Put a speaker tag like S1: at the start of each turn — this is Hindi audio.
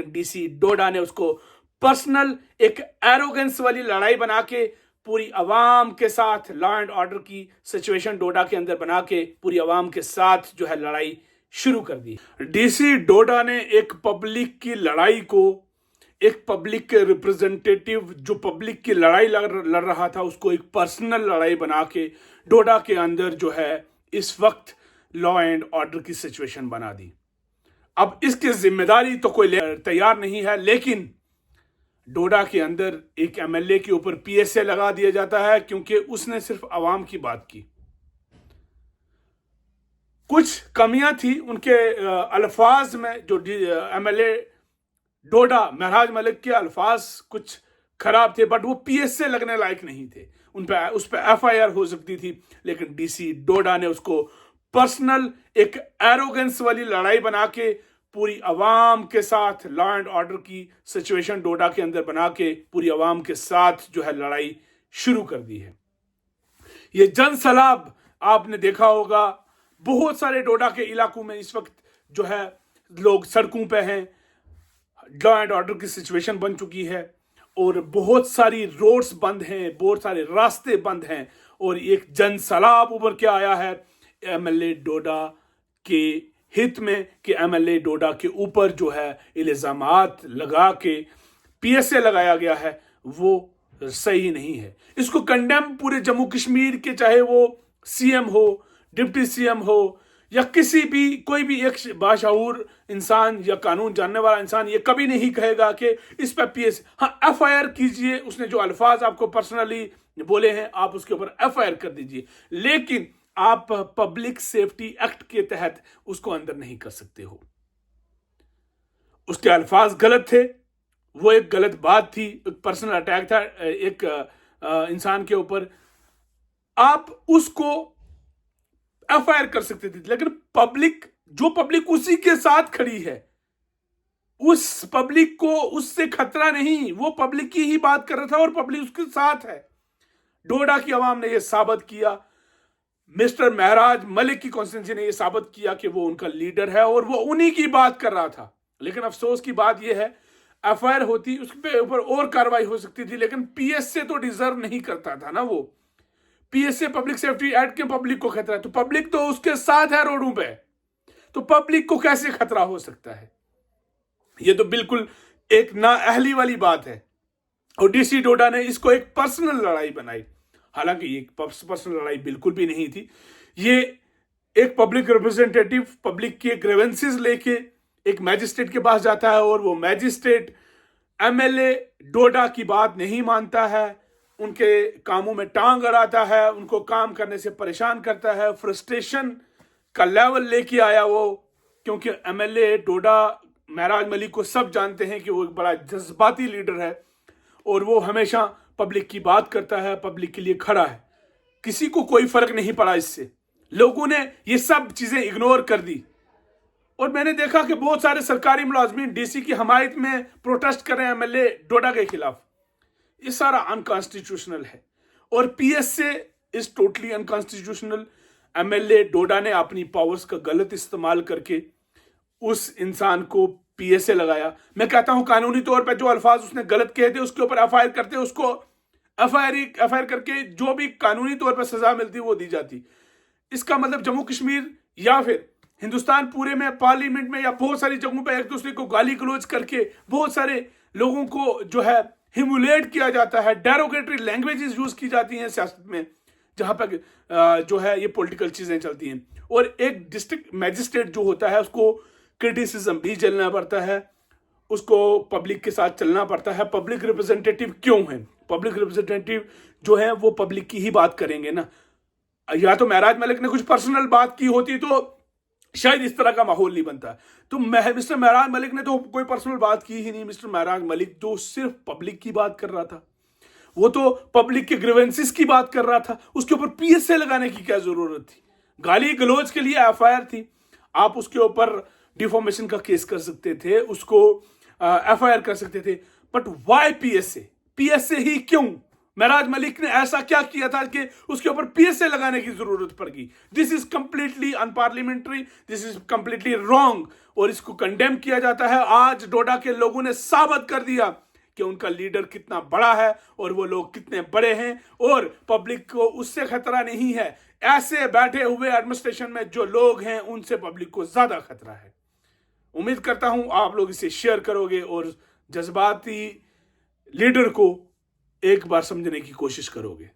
S1: डीसी डोडा ने उसको पर्सनल एक एरोगेंस वाली लड़ाई बना के पूरी आवाम के साथ लॉ एंड ऑर्डर की सिचुएशन डोडा के अंदर बना के पूरी आवाम के साथ जो है लड़ाई शुरू कर दी। डीसी डोडा ने एक पब्लिक की लड़ाई को, एक पब्लिक के रिप्रेजेंटेटिव जो पब्लिक की लड़ाई लड़ रहा था उसको एक पर्सनल लड़ाई बना के डोडा के अंदर जो है इस वक्त लॉ एंड ऑर्डर की सिचुएशन बना दी। अब इसकी जिम्मेदारी तो कोई तैयार नहीं है, लेकिन डोडा के अंदर एक एमएलए के ऊपर पीएसए लगा दिया जाता है क्योंकि उसने सिर्फ आवाम की बात की। कुछ कमियां थी उनके अल्फाज में, जो एमएलए डोडा महराज मलिक के अल्फाज कुछ खराब थे, बट वो पीएसए लगने लायक नहीं थे। उस पर एफआईआर हो सकती थी, लेकिन डीसी डोडा ने उसको पर्सनल एक एरोगेंस वाली लड़ाई बना के पूरी आवाम के साथ लॉ एंड ऑर्डर की सिचुएशन डोडा के अंदर बना के पूरी आवाम के साथ जो है लड़ाई शुरू कर दी है। ये जन सैलाब आपने देखा होगा, बहुत सारे डोडा के इलाकों में इस वक्त जो है लोग सड़कों पे हैं, लॉ एंड ऑर्डर की सिचुएशन बन चुकी है और बहुत सारी रोड्स बंद हैं, बहुत सारे रास्ते बंद हैं और एक जन सैलाब उभर के आया है एमएलए डोडा के हित में कि एमएलए डोडा के ऊपर जो है इल्जामात लगा के पीएसए लगाया गया है वो सही नहीं है। इसको कंडेम पूरे जम्मू कश्मीर के, चाहे वो सीएम हो, डिप्टी सीएम हो या किसी भी कोई भी एक बाशऊर इंसान या कानून जानने वाला इंसान ये कभी नहीं कहेगा कि इस पर पीएस, हाँ एफआईआर कीजिए, उसने जो अल्फाज आपको पर्सनली बोले हैं आप उसके ऊपर एफआईआर कर दीजिए, लेकिन आप पब्लिक सेफ्टी एक्ट के तहत उसको अंदर नहीं कर सकते हो। उसके अल्फाज गलत थे, वो एक गलत बात थी, एक पर्सनल अटैक था एक इंसान के ऊपर, आप उसको एफआईआर कर सकते थे, लेकिन पब्लिक उसी के साथ खड़ी है, उस पब्लिक को उससे खतरा नहीं, वो पब्लिक की ही बात कर रहा था और पब्लिक उसके साथ है। डोडा की आवाम ने यह साबित किया, मिस्टर महराज मलिक की कॉन्स्टिट्यूंसी ने यह साबित किया कि वो उनका लीडर है और वो उन्हीं की बात कर रहा था। लेकिन अफसोस की बात यह है, एफआईआर होती उसके ऊपर और कार्रवाई हो सकती थी, लेकिन पीएसए तो डिजर्व नहीं करता था ना। वो पीएसए पब्लिक सेफ्टी एक्ट के पब्लिक को खतरा है, तो पब्लिक तो उसके साथ है रोडों पे, तो पब्लिक को कैसे खतरा हो सकता है? ये तो बिल्कुल एक नाअहली वाली बात है। और डीसी डोडा ने इसको एक पर्सनल लड़ाई बनाई, हालांकि ये पर्सनल लड़ाई बिल्कुल भी नहीं थी। ये एक पब्लिक रिप्रेजेंटेटिव पब्लिक के ग्रीवेंसेस लेके एक मैजिस्ट्रेट के पास जाता है और वो मैजिस्ट्रेट एमएलए डोडा की बात नहीं मानता है, उनके कामों में टांग अड़ाता है, उनको काम करने से परेशान करता है, फ्रस्ट्रेशन का लेवल लेके आया वो, क्योंकि एमएलए डोडा महराज मलिक को सब जानते हैं कि वो एक बड़ा जज्बाती लीडर है और वो हमेशा पब्लिक की बात करता है, पब्लिक के लिए खड़ा है। किसी को कोई फर्क नहीं पड़ा इससे, लोगों ने ये सब चीजें इग्नोर कर दी। और मैंने देखा कि बहुत सारे सरकारी मुलाजमीन डीसी की हमायत में प्रोटेस्ट कर रहे हैं एमएलए डोडा के खिलाफ। ये सारा अनकॉन्स्टिट्यूशनल है और PSA is totally unconstitutional. MLA Doda ने अपनी पावर्स का गलत इस्तेमाल करके उस इंसान को पीएसए लगाया। मैं कहता हूं कानूनी तौर पर जो अल्फाज उसने गलत कहे थे उसके ऊपर एफआईआर करते, उसको एफआईआर करके जो भी कानूनी तौर पर सजा मिलती वो दी जाती। इसका मतलब जम्मू कश्मीर या फिर हिंदुस्तान पूरे में पार्लियामेंट में या बहुत सारी जगहों पर एक दूसरे को गाली गलौज करके बहुत सारे लोगों को जो है ह्यूमिलेट किया जाता है, डेरोगेटरी लैंग्वेजेस यूज की जाती हैं सियासत में, जहां पर जो है ये पॉलिटिकल चीजें चलती हैं। और एक डिस्ट्रिक्ट मैजिस्ट्रेट जो होता है उसको क्रिटिसिज्म भी झेलना पड़ता है, उसको पब्लिक के साथ चलना पड़ता है। पब्लिक रिप्रेजेंटेटिव क्यों है? पब्लिक रिप्रेजेंटेटिव जो है वो पब्लिक की ही बात करेंगे ना। या तो महराज मलिक ने कुछ पर्सनल बात की होती तो शायद इस तरह का माहौल नहीं बनता। तो मिस्टर महराज मलिक ने तो कोई पर्सनल बात की ही नहीं। मिस्टर महराज मलिक तो सिर्फ पब्लिक की बात कर रहा था, वो तो पब्लिक के ग्रीवेंसेस की बात कर रहा था। उसके ऊपर पीएसए लगाने की क्या जरूरत थी? गाली गलौज के लिए एफआईआर थी, आप उसके ऊपर डिफॉर्मेशन का केस कर सकते थे, उसको एफआईआर कर सकते थे, बट व्हाई पीएसए? पीएसए ही क्यों? महराज मलिक ने ऐसा क्या किया था कि उसके ऊपर पीएसए लगाने की जरूरत पड़ गई? This is completely unparliamentary, this is completely wrong और इसको कंडेम किया जाता है। आज डोडा के लोगों ने साबित कर दिया कि उनका लीडर कितना बड़ा है और वो लोग कितने बड़े हैं और पब्लिक को उससे खतरा नहीं है। ऐसे बैठे हुए एडमिनिस्ट्रेशन में जो लोग हैं उनसे पब्लिक को ज्यादा खतरा है। उम्मीद करता हूं आप लोग इसे शेयर करोगे और जज्बाती लीडर को एक बार समझने की कोशिश करोगे।